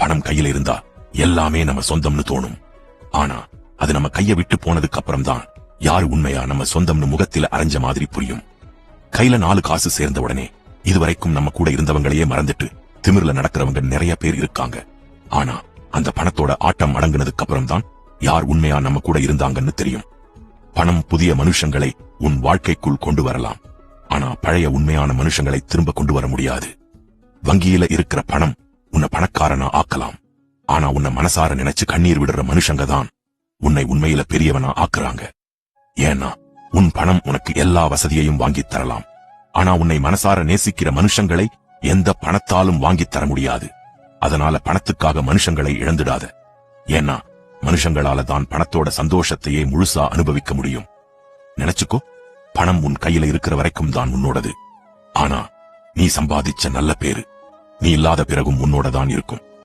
பணம் கையில இருந்தா எல்லாமே நம்ம சொந்தம்னு தோணும். ஆனா அது நம்ம கைய விட்டு போனதுக்கு அப்புறம் தான் யாரு உண்மையா நம்ம சொந்தம்னு முகத்தில அரைஞ்ச மாதிரி புரியும். கையில 4 காசு சேர்ந்த உடனே இதுவரைக்கும் நம்ம கூட இருந்தவங்களையே மறந்துட்டு திமிர்ல நடக்கிறவங்க நிறைய பேர் இருக்காங்க. ஆனா அந்த பணத்தோட ஆட்டம் அடங்குனதுக்கு அப்புறம் தான் யார் உண்மையா நம்ம கூட இருந்தாங்கன்னு தெரியும். பணம் புதிய மனுஷங்களை உன் வாழ்க்கைக்குள் கொண்டு வரலாம். ஆனா பழைய உண்மையான மனுஷங்களை திரும்ப கொண்டு வர முடியாது. வங்கியில இருக்கிற பணம் உன்னை பணக்காரனா ஆக்கலாம். ஆனா உன்னை மனசார நினைச்சு கண்ணீர் விடுற மனுஷங்க தான் உன்னை உண்மையில பெரியவனா ஆக்குறாங்க. ஏன்னா உன் பணம் உனக்கு எல்லா வசதியையும் வாங்கித் தரலாம். ஆனா உன்னை மனசார நேசிக்கிற மனுஷங்களை எந்த பணத்தாலும் வாங்கித் தர முடியாது. அதனால பணத்துக்காக மனுஷங்களை இழந்துடாத. ஏன்னா மனுஷங்களால தான் பணத்தோட சந்தோஷத்தையே முழுசா அனுபவிக்க முடியும். நினைச்சுக்கோ, பணம் உன் கையில இருக்கிற வரைக்கும் தான் உன்னோடது. ஆனா நீ சம்பாதிச்ச நல்ல பேரு நீ இல்லாத பிறகும் உன்னோட தான் இருக்கும்.